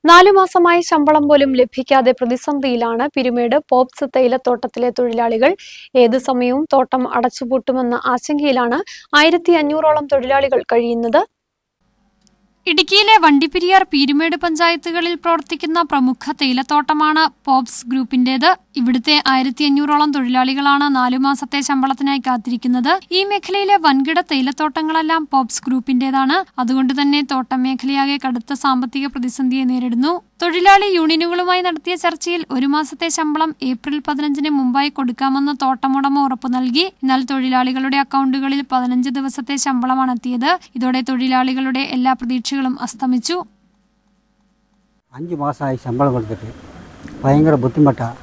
4 മാസമായി ശമ്പളം പോലും ലഭിക്കാതെ പ്രതിസന്ധിയിലാണ് പിരുമേട് പോപ്സ് തേയിലത്തോട്ടത്തിലെ തൊഴിലാളികൾ. ഏത് സമയവും തോട്ടം അടച്ചുപൂട്ടുമെന്ന ആശങ്കയിലാണ് 1500ഓളം തൊഴിലാളികൾ കഴിയുന്നത്. ഇടുക്കിയിലെ വണ്ടിപ്പെരിയാർ, പീരുമേട് പഞ്ചായത്തുകളിൽ പ്രവർത്തിക്കുന്ന പ്രമുഖ തേയിലത്തോട്ടമാണ് പോപ്സ് ഗ്രൂപ്പിന്റേത്. ഇവിടുത്തെ 1500ഓളം തൊഴിലാളികളാണ് 4 മാസത്തെ ശമ്പളത്തിനായി കാത്തിരിക്കുന്നത്. ഈ മേഖലയിലെ വൻകിട തേയിലത്തോട്ടങ്ങളെല്ലാം പോപ്സ് ഗ്രൂപ്പിന്റേതാണ്. അതുകൊണ്ട് തന്നെ തോട്ടം മേഖലയാകെ കടുത്ത സാമ്പത്തിക പ്രതിസന്ധിയെ നേരിടുന്നു. തൊഴിലാളി യൂണിയനുകളുമായി നടത്തിയ ചർച്ചയിൽ 1 മാസത്തെ ശമ്പളം ഏപ്രിൽ 15-ന് മുമ്പായി കൊടുക്കാമെന്ന് തോട്ടമുടമ ഉറപ്പു നൽകി. എന്നാൽ തൊഴിലാളികളുടെ അക്കൗണ്ടുകളിൽ 15 ദിവസത്തെ ശമ്പളമാണ് എത്തിയത്. ഇതോടെ തൊഴിലാളികളുടെ എല്ലാ പ്രതീക്ഷകളും അസ്തമിച്ചു. 5 മാസമായി ശമ്പളം കൊടുത്തിട്ട് ഭയങ്കര ബുദ്ധിമുട്ടാണ്.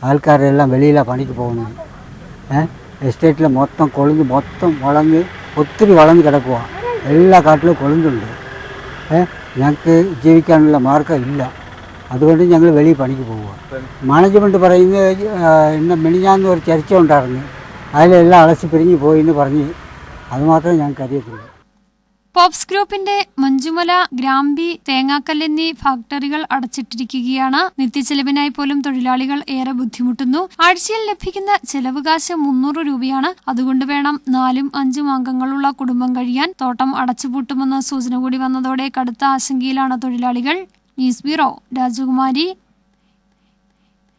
ആൾക്കാരെല്ലാം വെളിയിലാണ് പണിക്ക് പോകുന്നത്. എസ്റ്റേറ്റിൽ മൊത്തം കൊളിഞ്ഞ് ഒത്തിരി വളഞ്ഞ് കിടക്കുക. എല്ലാ കാട്ടിലും കൊളിഞ്ഞുണ്ട്. ഞങ്ങൾക്ക് ജീവിക്കാനുള്ള മാർഗ്ഗം ഇല്ല. അതുകൊണ്ട് ഞങ്ങൾ വെളിയിൽ പണിക്ക് പോവുക. മാനേജ്മെൻറ്റ് പറയുന്നത് ഇന്ന് മിനിഞ്ഞാന്ന് ഒരു ചർച്ച ഉണ്ടായിരുന്നു, അതിലെല്ലാം അലസി പിരിഞ്ഞ് പോയി എന്ന് പറഞ്ഞ്. അതുമാത്രമേ ഞങ്ങൾക്ക് അറിയത്തുള്ളൂ. പോപ്സ് ഗ്രൂപ്പിന്റെ മഞ്ചുമല, ഗ്രാമ്പി, തേങ്ങാക്കല്ല് എന്നീ ഫാക്ടറികൾ അടച്ചിട്ടിരിക്കുകയാണ്. നിത്യച്ചെലവിനായി പോലും തൊഴിലാളികൾ ഏറെ ബുദ്ധിമുട്ടുന്നു. ആഴ്ചയിൽ ലഭിക്കുന്ന ചെലവ് കാശ് 300 രൂപയാണ്. അതുകൊണ്ട് വേണം 4ഉം 5ഉം അംഗങ്ങളുള്ള കുടുംബം കഴിയാൻ. തോട്ടം അടച്ചുപൂട്ടുമെന്ന സൂചന കൂടി വന്നതോടെ കടുത്ത ആശങ്കയിലാണ് തൊഴിലാളികൾ. ന്യൂസ് ബ്യൂറോ, രാജകുമാരി.